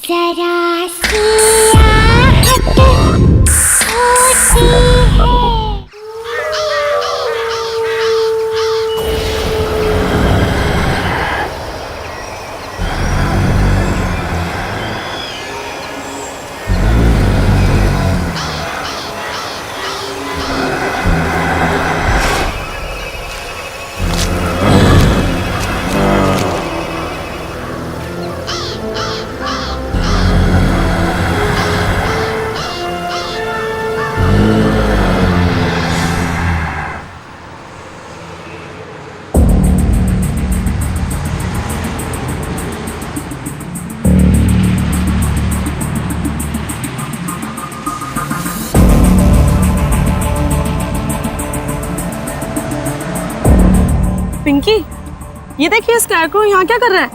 जरा सी आहट होती है। पिंकी, ये देखिए स्कैरक्रो यहाँ क्या कर रहा है?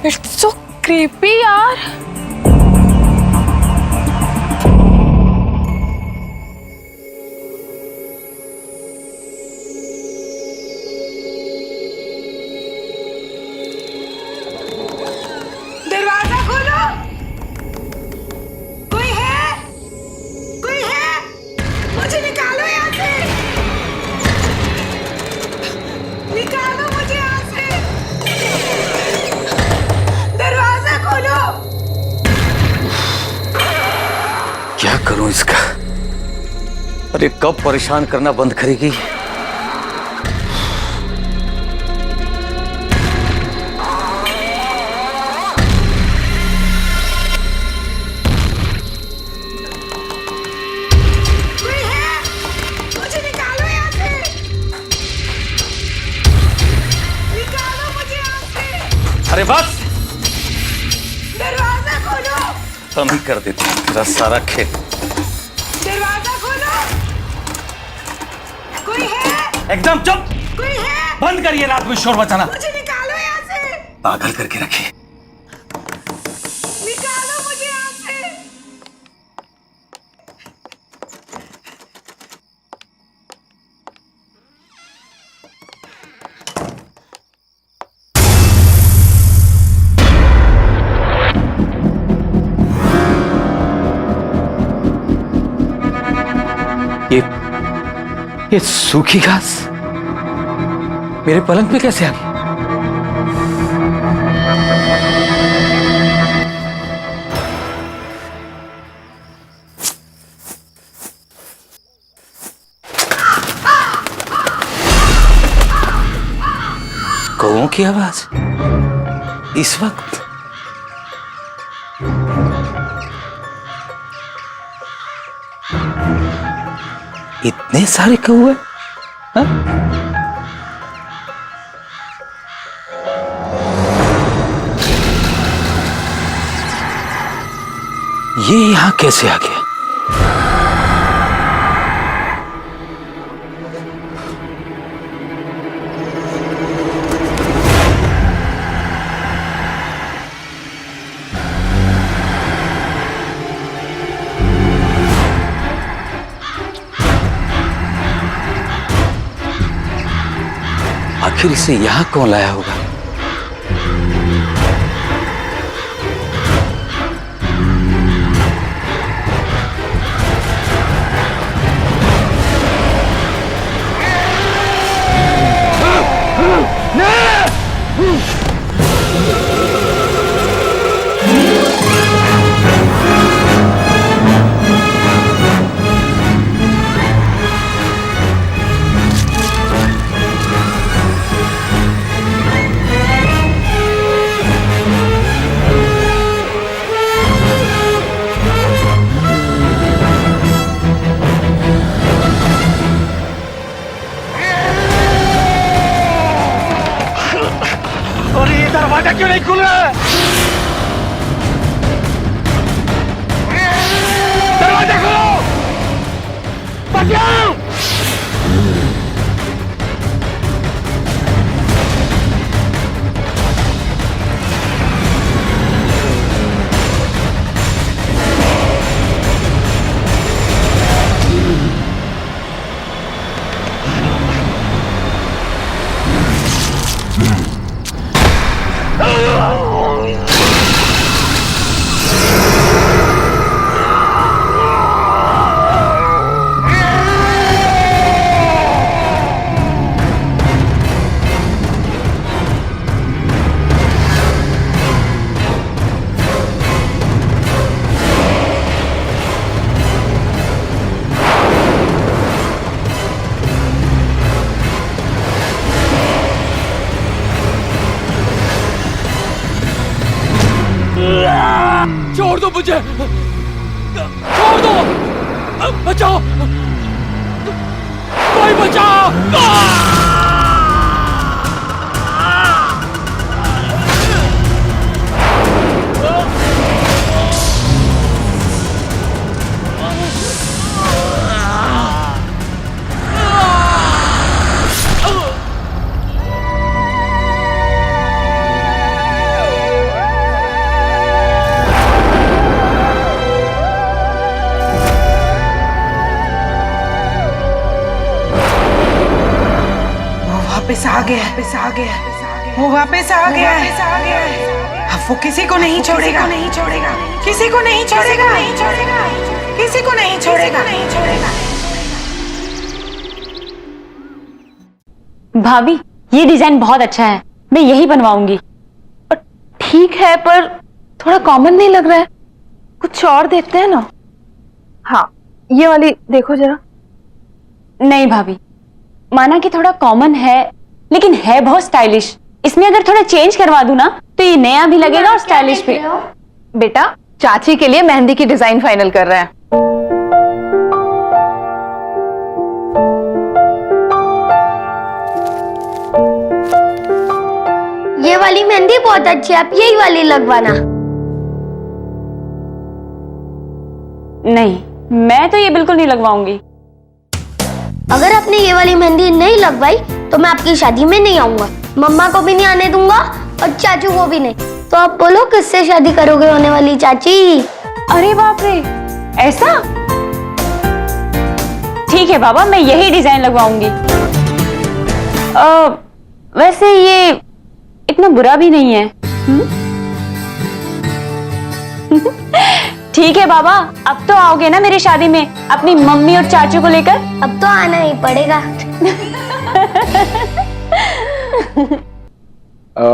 इट्स सो क्रीपी यार। दरवाजा खोलो। कोई है? कोई है? मुझे निकालो यहाँ से। निकालो मुझे यहाँ से। दरवाजा खोलो। क्या करूं इसका? अरे कब परेशान करना बंद करेगी? कोई है? मुझे निकालो यहाँ से। निकालो मुझे यहाँ से। अरे बस, दरवाजा खोलो। हम ही कर देते हैं तेरा सारा खेल। दरवाजा खोलो। कोई है? एकदम चुप। कोई है? बंद करिए रात में शोर मचाना। मुझे निकालो यहाँ से। पागल करके रखिए। निकालो मुझे यहाँ से। ये सूखी घास मेरे पलंग पे कैसे आ गई? कौओं की आवाज इस वक्त? इतने सारे कौए? हाँ? ये यहां कैसे आ गया? आखिर इसे यहां कौन लाया होगा? दरवाजा क्यों नहीं खुल रहा? दरवाजा खोलो! बचाओ! छोड़ दो मुझे, छोड़ दो, बचाओ, कोई बचाओ। वापस आ गया, वापस आ गया, वो वापस आ गया, अब वो किसी को नहीं छोड़ेगा, नहीं छोड़ेगा, किसी को नहीं छोड़ेगा, नहीं छोड़ेगा, किसी को नहीं छोड़ेगा, नहीं छोड़ेगा। भाभी, ये डिजाइन बहुत अच्छा है, मैं यही बनवाऊंगी। ठीक है, पर थोड़ा कॉमन नहीं लग रहा है, कुछ और देखते हैं ना। हाँ, ये वाली देखो जरा। नहीं भाभी, माना कि थोड़ा कॉमन है, लेकिन है बहुत स्टाइलिश। इसमें अगर थोड़ा चेंज करवा दूं ना, तो ये नया भी लगेगा और स्टाइलिश भी। बेटा, चाची के लिए मेहंदी की डिजाइन फाइनल कर रहे हैं। ये वाली मेहंदी बहुत अच्छी है, आप यही वाली लगवाना। नहीं, मैं तो ये बिल्कुल नहीं लगवाऊंगी। अगर आपने ये वाली मेहंदी नहीं लगवाई तो मैं आपकी शादी में नहीं आऊंगा, मम्मा को भी नहीं आने दूंगा और चाचू को भी नहीं। तो आप बोलो किससे शादी करोगे होने वाली चाची? अरे बाप रे, ऐसा? ठीक है बाबा, मैं यही डिजाइन लगवाऊंगी। वैसे ये इतना बुरा भी नहीं है। ठीक है बाबा, अब तो आओगे ना मेरी शादी में अपनी मम्मी और चाचू को लेकर? अब तो आना ही पड़ेगा।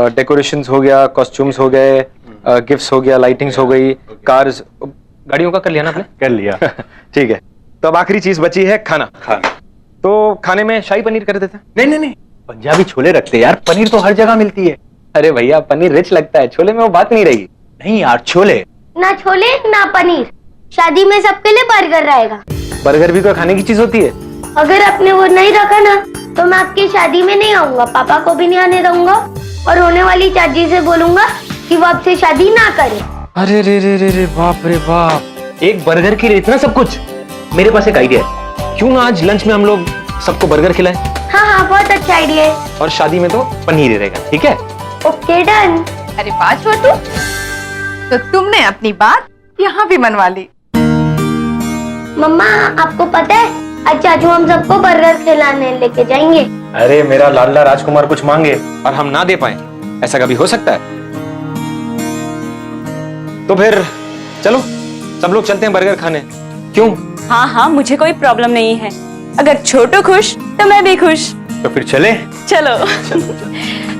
डेकोरेशंस हो गया, कॉस्ट्यूम्स हो गए, गिफ्ट्स हो गया, लाइटिंग्स हो गई, कार्स, गाड़ियों का कर लिया ना आपने? कर लिया। ठीक है, तो अब आखिरी चीज बची है खाना। तो खाने में शाही पनीर कर देते हैं। नहीं नहीं नहीं, पंजाबी छोले रखते हैं यार, पनीर तो हर जगह मिलती है। अरे भैया, पनीर रिच लगता है, छोले में वो बात नहीं रहेगी। नहीं यार, छोले ना छोले ना पनीर, शादी में सबके लिए बर्गर रहेगा। बर्गर भी तो खाने की चीज होती है। अगर आपने वो नहीं रखा ना तो मैं आपकी शादी में नहीं आऊंगा, पापा को भी नहीं आने दूंगा और होने वाली चाची से बोलूंगा कि वो आपसे शादी ना करे। अरे रे रे रे रे, बाप रे बाप, एक बर्गर के लिए इतना सब कुछ। मेरे पास एक आइडिया है, क्यों ना आज लंच में हम लोग सबको बर्गर खिलाएं हाँ हाँ, बहुत अच्छा आइडिया है। और शादी में तो पनीर ही रहेगा, ठीक है? Okay done. अरे वाह छोटू, तो तुमने अपनी बात यहाँ भी मनवा ली। मम्मा, आपको पता है आज चाचू हम सबको बर्गर खिलाने लेके जाएंगे। अरे मेरा लाडला राजकुमार कुछ मांगे और हम ना दे पाए, ऐसा कभी हो सकता है? तो फिर चलो सब लोग चलते हैं बर्गर खाने, क्यों? हाँ हाँ, मुझे कोई प्रॉब्लम नहीं है। अगर छोटू खुश तो मैं भी खुश। तो फिर चले। चलो।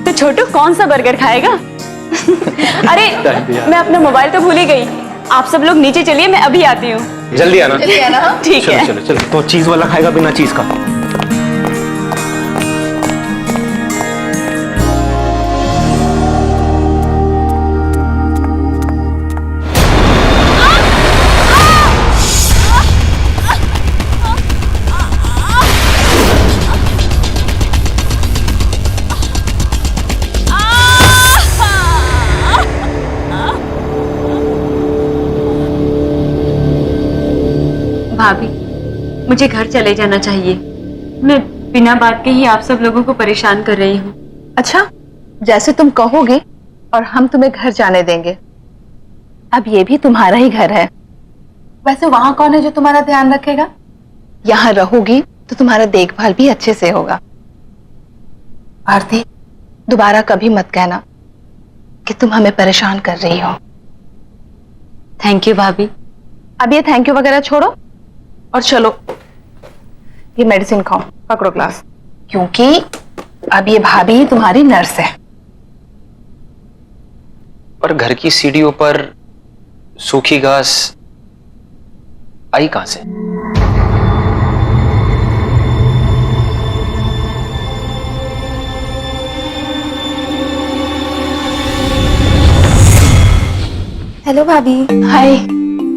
तो छोटू कौन सा बर्गर खाएगा? अरे मैं अपना मोबाइल तो भूल ही गई। आप सब लोग नीचे चलिए, मैं अभी आती हूँ। जल्दी आना। ठीक है। चलो चलो चलो। तो चीज वाला खाएगा बिना चीज का? भाभी, मुझे घर चले जाना चाहिए। मैं बिना बात के ही आप सब लोगों को परेशान कर रही हूँ। अच्छा, जैसे तुम कहोगे और हम तुम्हें घर जाने देंगे। अब ये भी तुम्हारा ही घर है। वैसे वहां कौन है जो तुम्हारा ध्यान रखेगा? यहाँ रहोगी तो तुम्हारा देखभाल भी अच्छे से होगा। आरती, दोबारा कभी मत कहना कि तुम हमें परेशान कर रही हो। थैंक यू भाभी। अब ये थैंक यू वगैरह छोड़ो और चलो ये मेडिसिन खाओ, पकड़ो ग्लास, क्योंकि अब ये भाभी तुम्हारी नर्स है। पर घर की सीढ़ियों पर सूखी घास आई कहां से? हेलो भाभी। हाय।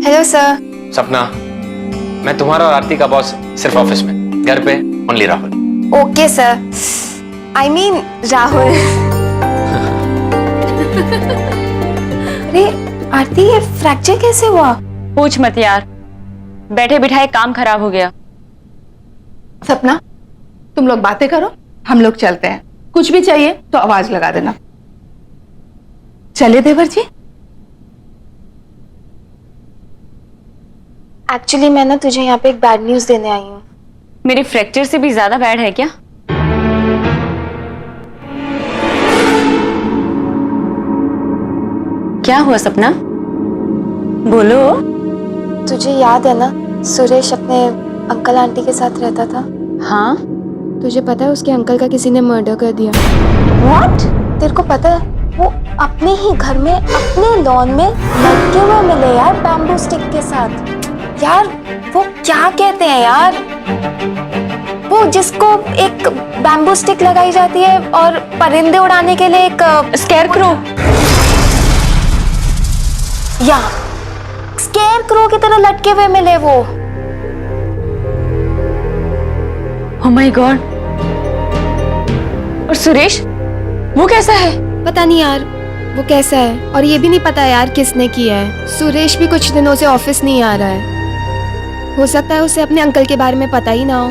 Hello sir. सपना, मैं तुम्हारा और आरती का बॉस सिर्फ ऑफिस में, घर पे only Rahul. Okay sir. I mean Rahul. अरे आरती, ये फ्रैक्चर कैसे हुआ? पूछ मत यार, बैठे बिठाए काम खराब हो गया। सपना, तुम लोग बातें करो, हम लोग चलते हैं। कुछ भी चाहिए तो आवाज लगा देना। चले देवर जी। एक्चुअली मैं ना तुझे यहाँ पे एक बैड न्यूज देने आई हूँ। मेरे फ्रैक्चर से भी ज्यादा बैड है क्या? क्या हुआ सपना, बोलो। तुझे याद है ना, सुरेश अपने अंकल आंटी के साथ रहता था। हाँ। तुझे पता है उसके अंकल का किसी ने मर्डर कर दिया। व्हाट? तेरे को पता है, वो अपने ही घर में अपने लॉन में लटके हुए मिले यार, बैम्बू स्टिक के साथ। यार वो क्या कहते हैं यार, वो जिसको एक बैम्बू स्टिक लगाई जाती है और परिंदे उड़ाने के लिए एक स्केयरक्रो। या स्केयरक्रो की तरह लटके हुए मिले वो। Oh my God. और सुरेश, वो कैसा है? पता नहीं यार वो कैसा है, और ये भी नहीं पता यार किसने किया है। सुरेश भी कुछ दिनों से ऑफिस नहीं आ रहा है। हो सकता है उसे अपने अंकल के बारे में पता ही ना हो।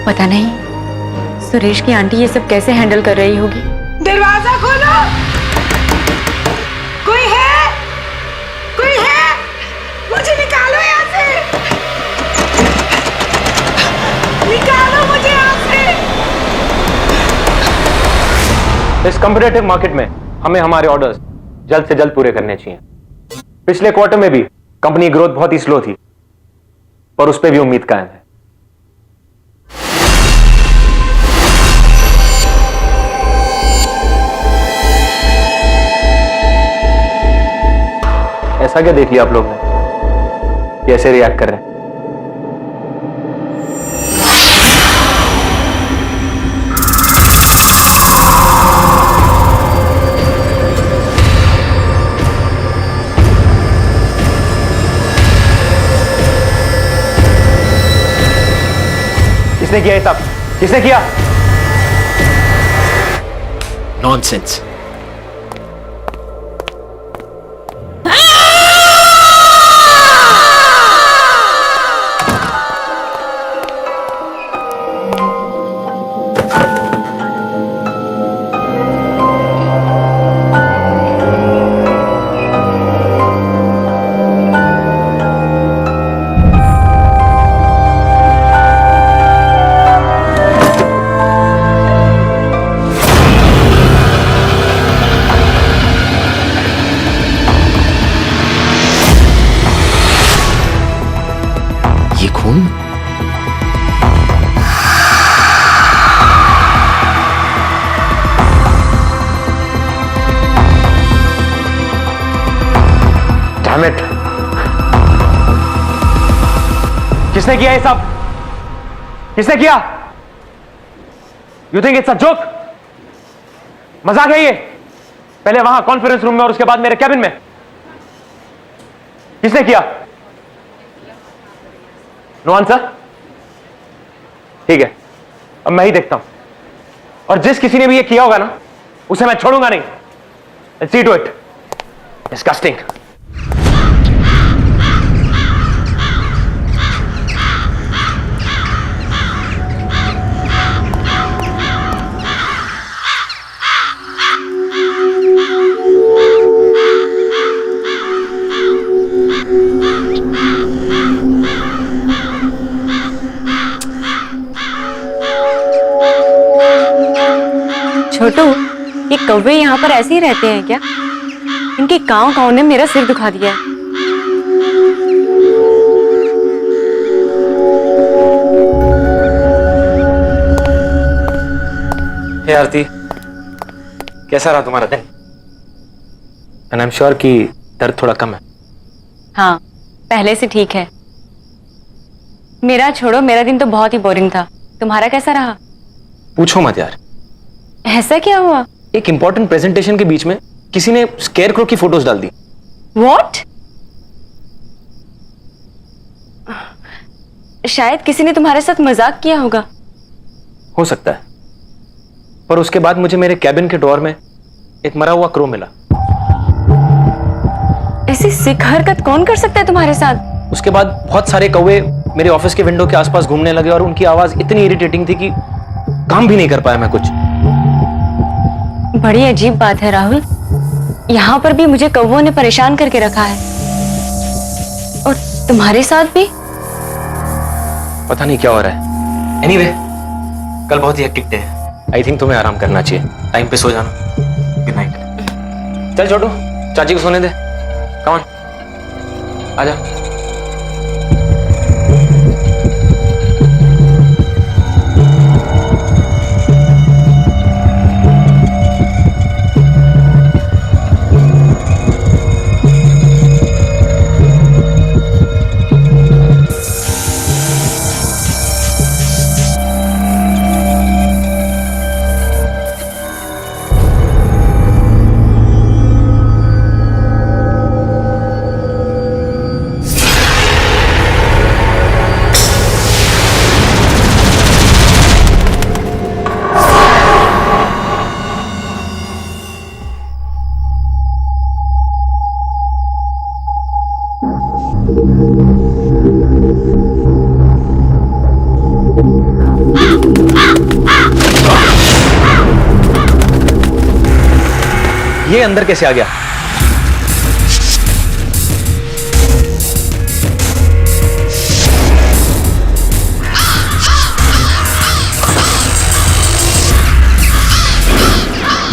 पता नहीं सुरेश की आंटी ये सब कैसे हैंडल कर रही होगी। दरवाजा खोलो, कोई है? कोई है? मुझे निकालो यहाँ से, निकालो मुझे यहाँ से। इस कॉम्पिटिटिव मार्केट में हमें हमारे ऑर्डर्स जल्द से जल्द पूरे करने चाहिए। पिछले क्वार्टर में भी कंपनी ग्रोथ बहुत ही स्लो थी, पर उस पर भी उम्मीद कायम है। ऐसा क्या देख लिया आप लोग ने, कैसे रिएक्ट कर रहे हैं? किसने किया ये सब? किसने किया? नॉनसेंस। ये खून? Damn it! किसने किया ये सब? किसने किया? You think it's a joke? मजाक है ये? पहले वहां कॉन्फ्रेंस रूम में और उसके बाद मेरे कैबिन में। किसने किया? No answer? ठीक है, अब मैं ही देखता हूं, और जिस किसी ने भी ये किया होगा ना, उसे मैं छोड़ूंगा नहीं। Let's see to it. Disgusting. छोटू, ये कौवे यहाँ पर ऐसे ही रहते हैं क्या? इनके कांव कांव ने मेरा सिर दुखा दिया है। हे आरती, कैसा रहा तुम्हारा दिन? एंड आई एम श्योर कि दर्द थोड़ा कम है। हाँ, पहले से ठीक है। मेरा छोड़ो, मेरा दिन तो बहुत ही बोरिंग था। तुम्हारा कैसा रहा? पूछो मत यार, ऐसा क्या हुआ? एक इंपॉर्टेंट प्रेजेंटेशन के बीच में किसी ने स्केयरक्रो की फोटोज डाल दी। व्हाट? शायद किसी ने तुम्हारे साथ मजाक किया होगा। हो सकता है, पर उसके बाद मुझे मेरे कैबिन के ड्रॉअर में एक मरा हुआ क्रो मिला। ऐसी सिक हरकत कौन कर सकता है तुम्हारे साथ? उसके बाद बहुत सारे कौवे मेरे ऑफिस के विंडो के आसपास घूमने लगे और उनकी आवाज इतनी इरिटेटिंग थी कि काम भी नहीं कर पाया मैं कुछ। बड़ी अजीब बात है राहुल, यहाँ पर भी मुझे कौवों ने परेशान करके रखा है और तुम्हारे साथ भी। पता नहीं क्या हो रहा है। एनीवे, कल बहुत ही हेक्टिक डे है। आई थिंक तुम्हें आराम करना चाहिए, टाइम पे सो जाना। Good night. चल छोटू, चाची को सोने दे। कम ऑन, आजा। ये अंदर कैसे आ गया?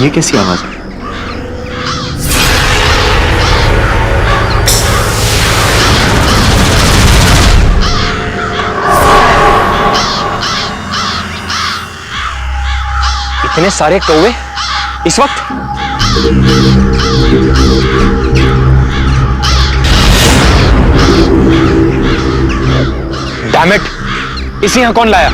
ये कैसी आवाज है? इतने सारे कौवे इस वक्त? डैम इट, इसे यहां कौन लाया?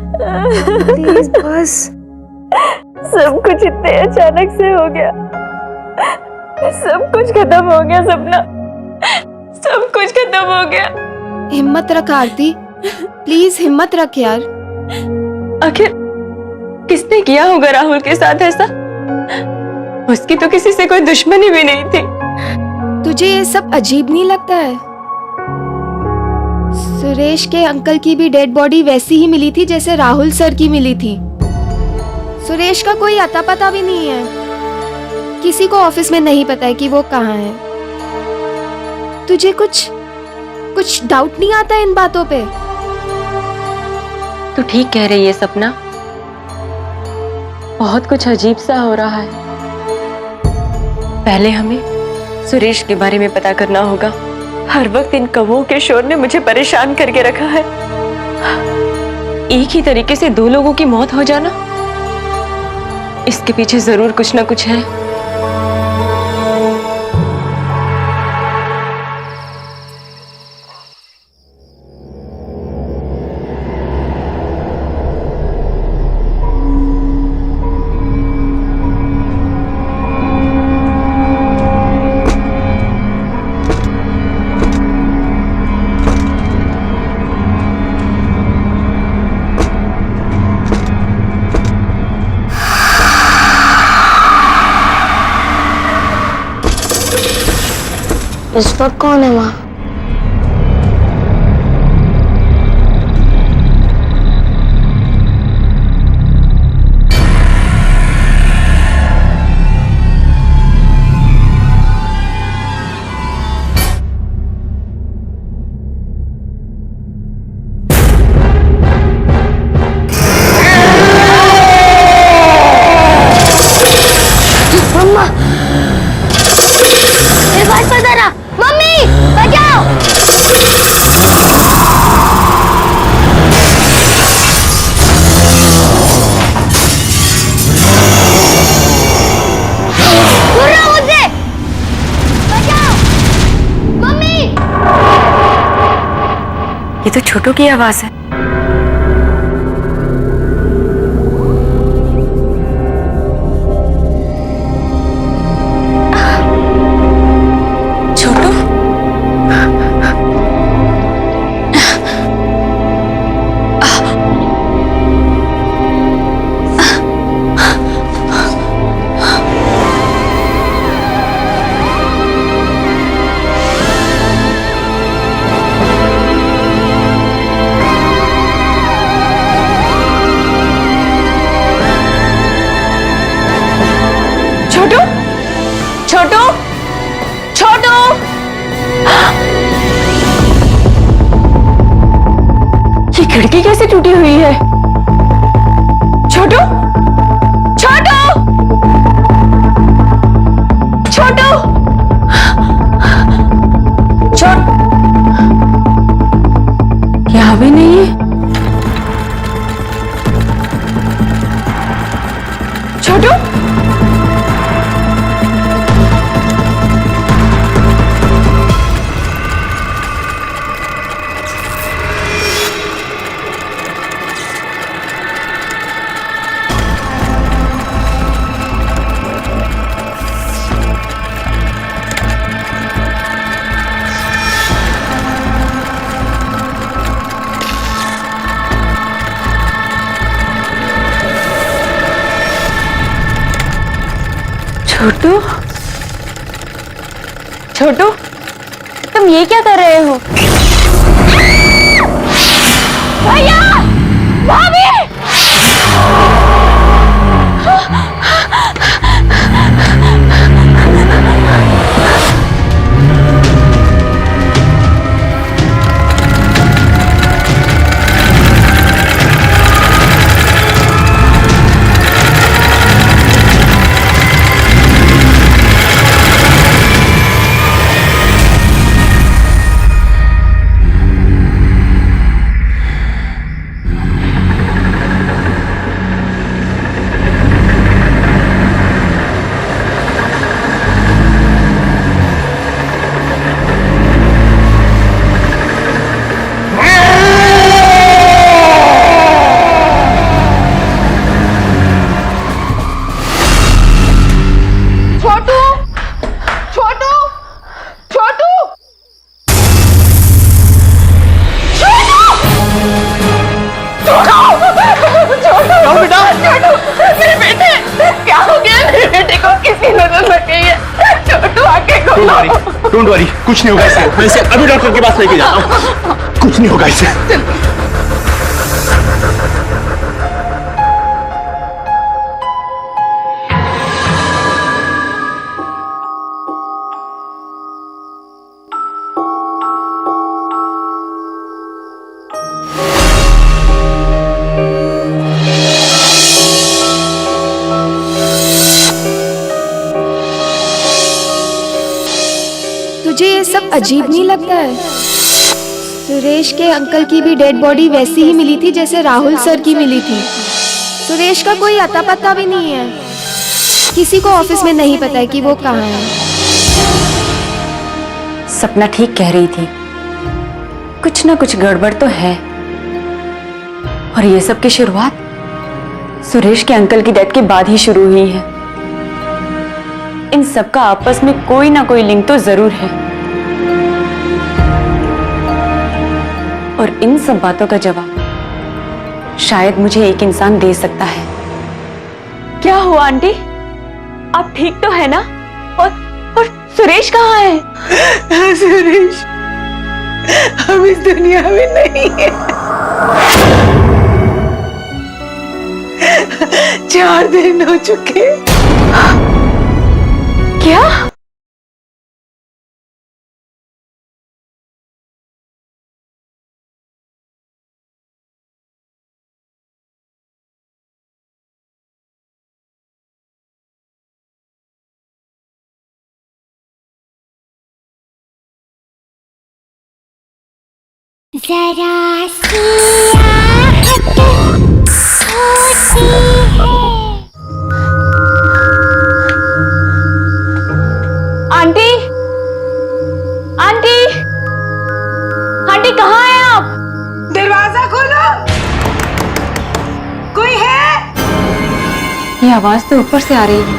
प्लीज बस। सब कुछ इतने अचानक से हो गया, सब कुछ खत्म हो गया सपना, सब कुछ खत्म हो गया। हिम्मत रख आरती, प्लीज हिम्मत रख यार। आखिर किसने किया होगा राहुल के साथ ऐसा? उसकी तो किसी से कोई दुश्मनी भी नहीं थी। तुझे ये सब अजीब नहीं लगता है? सुरेश के अंकल की भी डेड बॉडी वैसी ही मिली थी जैसे राहुल सर की मिली थी। सुरेश का कोई अता पता भी नहीं है, किसी को ऑफिस में नहीं पता है कि वो कहाँ है। तुझे कुछ डाउट नहीं आता इन बातों पे? तू ठीक कह रही है सपना, बहुत कुछ अजीब सा हो रहा है। पहले हमें सुरेश के बारे में पता करना होगा। हर वक्त इन कौवों के शोर ने मुझे परेशान करके रखा है। एक ही तरीके से दो लोगों की मौत हो जाना, इसके पीछे जरूर कुछ ना कुछ है। इस वक्त कौन है वहाँ? मम्मा, मेरे पास पता ना। मम्मी बचाओ। दूर रहो मुझसे। बचाओ मम्मी। ये तो छोटू की आवाज है। छोटू, छोटू, ये खिड़की कैसे टूटी हुई है? छोटू, छोटू, छोटू, यहाँ भी नहीं है। छोटू, छोटू, छोटू, तुम ये क्या कर रहे हो? भैया, भाभी! डोंट वरी, कुछ नहीं होगा इसे। मैं इसे अभी डॉक्टर के पास लेके जाता हूँ। कुछ नहीं होगा इसे। तुझे ये सब अजीब नहीं लगता है? सुरेश के अंकल की भी डेड बॉडी वैसी ही मिली थी जैसे राहुल सर की मिली थी। सुरेश का कोई अता पता भी नहीं है। किसी को ऑफिस में नहीं पता है कि वो कहाँ है। सपना ठीक कह रही थी, कुछ ना कुछ गड़बड़ तो है। और ये सब की शुरुआत सुरेश के अंकल की डेथ के बाद ही शुरू हुई है। इन सब का आपस में कोई ना कोई लिंक तो जरूर है, और इन सब बातों का जवाब शायद मुझे एक इंसान दे सकता है। क्या हुआ आंटी, आप ठीक तो है ना? और सुरेश कहाँ है? सुरेश हम इस दुनिया में नहीं है। 4 दिन हो चुके। क्या? जरा सी आहट होती है। आंटी, आंटी, आंटी कहाँ हैं आप? दरवाजा खोलो, कोई है? ये आवाज तो ऊपर से आ रही है।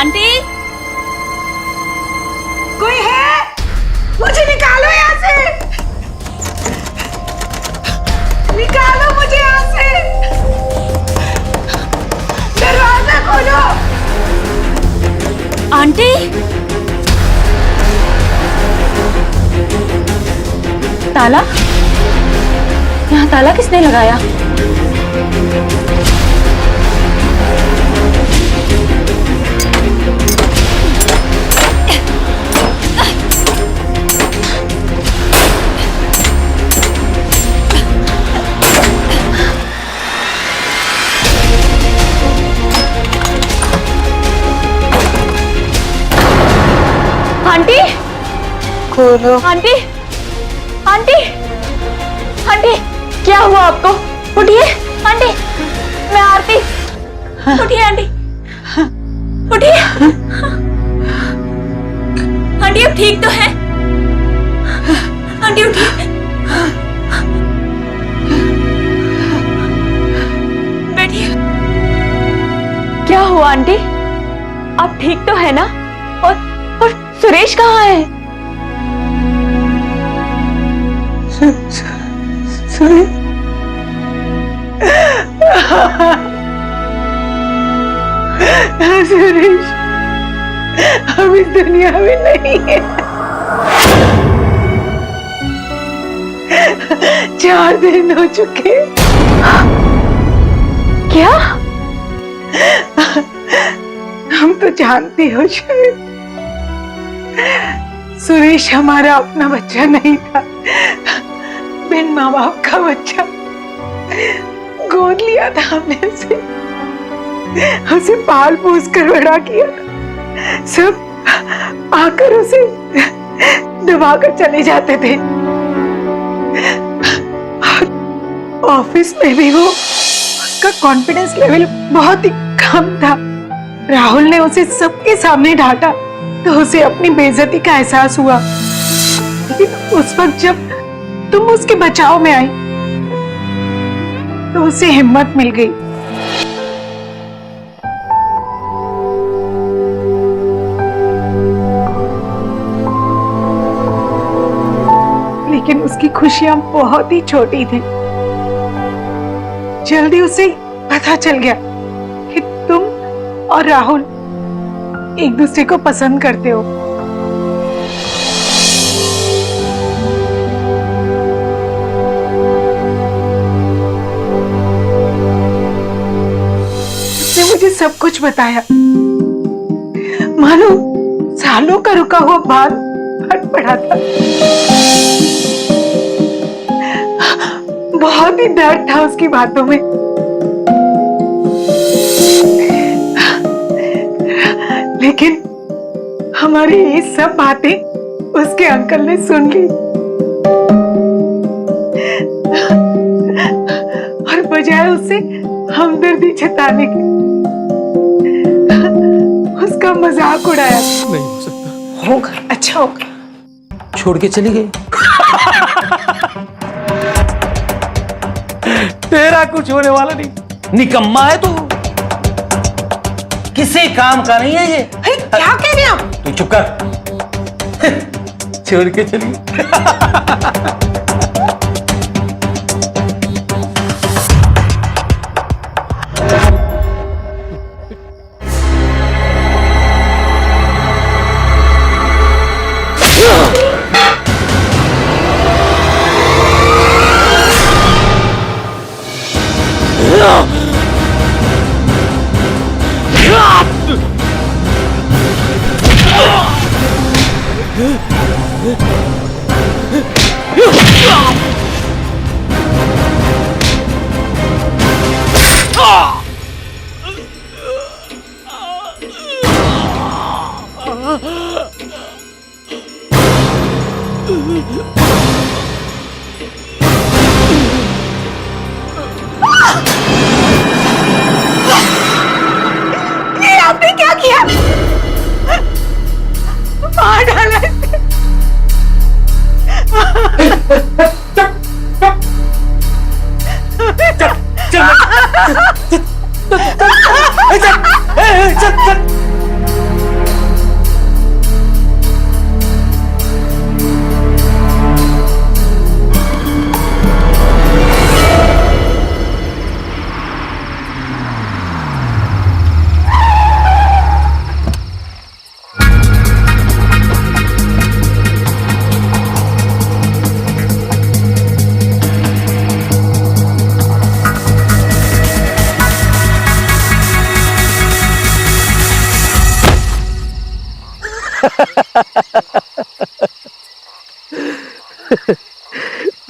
आंटी, कोई है? मुझे निकालो यहाँ से, निकालो मुझे यहाँ से। दरवाजा खोलो। आंटी, ताला? यहाँ ताला किसने लगाया? आंटी, खोलो। आंटी, आंटी, आंटी, क्या हुआ आपको? उठिए आंटी, मैं आरती। उठिए आंटी, उठिए। आंटी अब ठीक तो है? आंटी उठिए, बैठिए। क्या हुआ आंटी, आप ठीक तो है ना? और सुरेश कहाँ है? सुरेश हम इस दुनिया में नहीं है। 4 दिन हो चुके। क्या? हम तो जानती हो शायद, सुरेश हमारा अपना बच्चा नहीं था, बिन माँ बाप का बच्चा। गोद लिया था हमने उसे पाल पोस कर बड़ा किया था। सब आकर उसे दबाकर चले जाते थे। ऑफिस में भी वो, उसका कॉन्फिडेंस लेवल बहुत ही कम था। राहुल ने उसे सबके सामने डांटा तो उसे अपनी बेइज्जती का एहसास हुआ। लेकिन उस वक्त जब तुम उसके बचाव में आई तो उसे हिम्मत मिल गई। लेकिन उसकी खुशियां बहुत ही छोटी थी। जल्दी उसे पता चल गया कि तुम और राहुल एक दूसरे को पसंद करते हो। उसने मुझे सब कुछ बताया। मानो सालों का रुका हुआ बांध फट पड़ा था। बहुत ही डर था उसकी बातों में। लेकिन हमारी ये सब बातें उसके अंकल ने सुन ली और बजाय उससे हमदर्दी जताने के उसका मजाक उड़ाया। नहीं हो सकता। होगा, अच्छा होगा। छोड़ के चली गई। तेरा कुछ होने वाला नहीं, निकम्मा है तू, किसी काम का नहीं है ये। क्या कह रहे हैं आप? तू चुप कर। छोड़ के चली। ये आपने क्या किया? मार डाला इसे।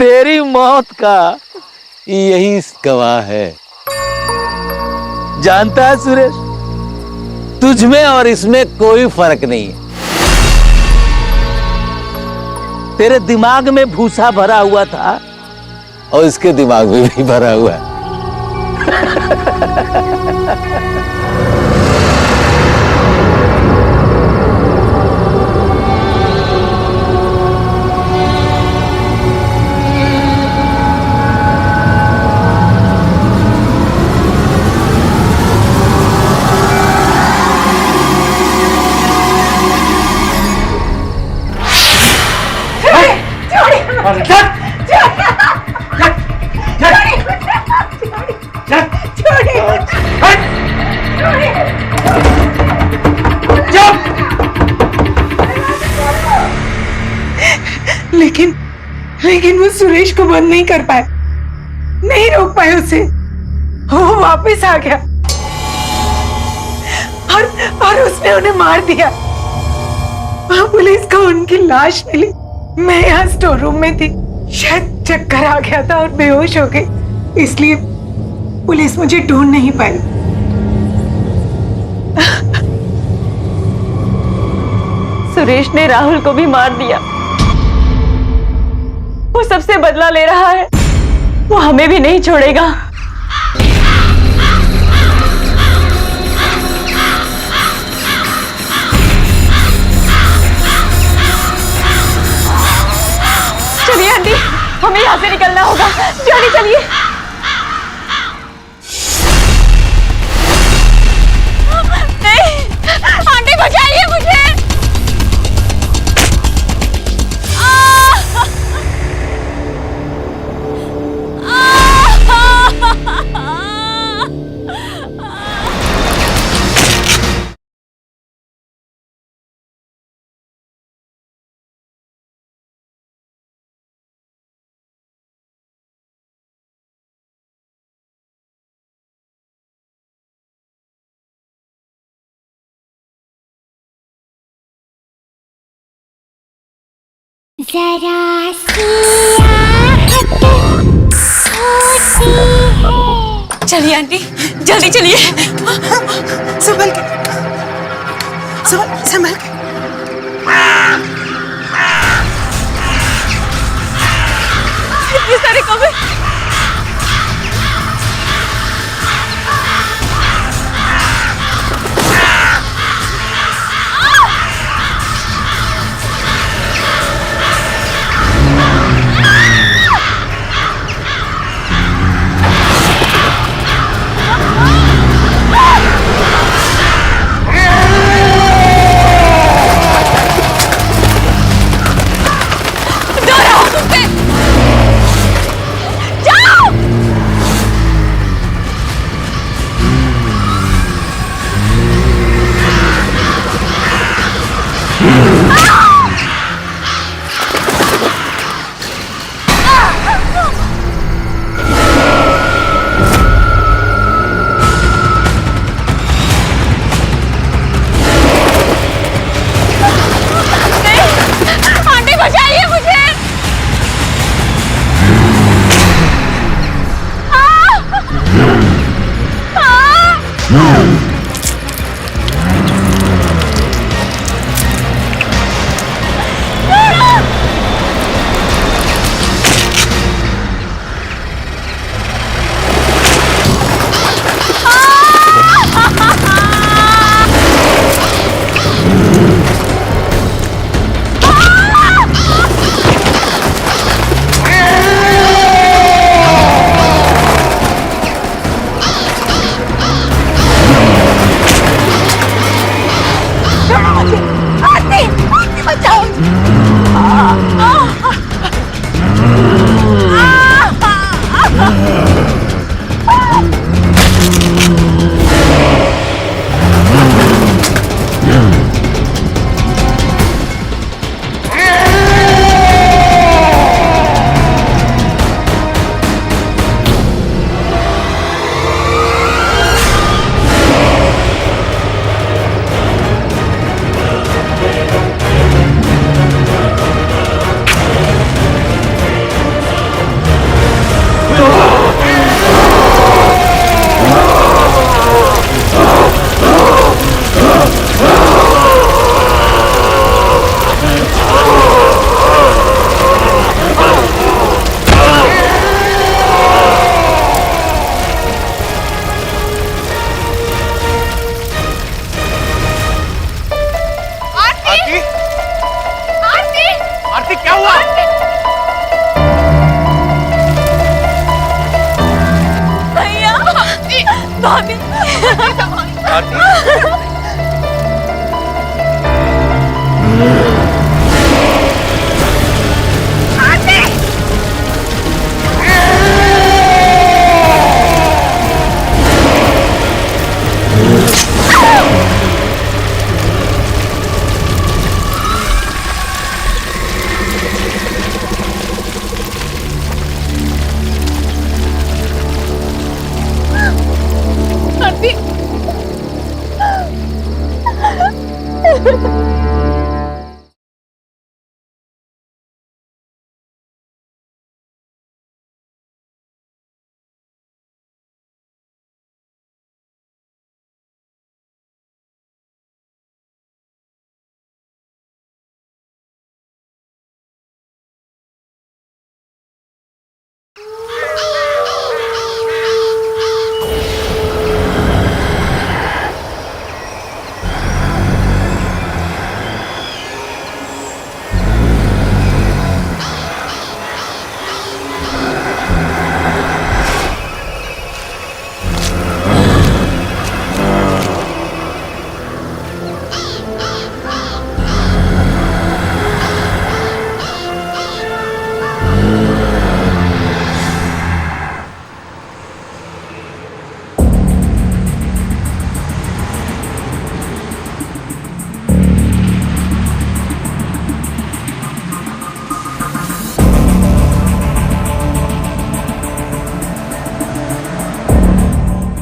तेरी मौत का यही गवाह है। जानता है सुरेश, तुझ में और इसमें कोई फर्क नहीं है। तेरे दिमाग में भूसा भरा हुआ था और इसके दिमाग में भी भरा हुआ है। लेकिन वो सुरेश को बंद नहीं कर पाए, नहीं रोक पाए उसे। वो वापस आ गया और उसने उन्हें मार दिया। वहां पुलिस को उनकी लाश मिली। मैं यहाँ स्टोर रूम में थी, शायद चक्कर आ गया था और बेहोश हो गई, इसलिए पुलिस मुझे ढूंढ नहीं पाई। सुरेश ने राहुल को भी मार दिया। वो सबसे बदला ले रहा है। वो हमें भी नहीं छोड़ेगा। चलिए आंटी, हमें यहाँ से निकलना होगा। जल्दी चलिए। जरा सी आहट होती है। चलिए आंटी, जल्दी चलिए। संभल के, संभल के। इतनी सारी कौवे।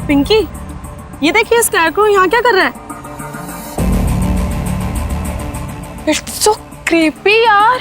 पिंकी, ये देखिए स्कैरक्रो यहाँ क्या कर रहा है? इट्स सो क्रीपी यार।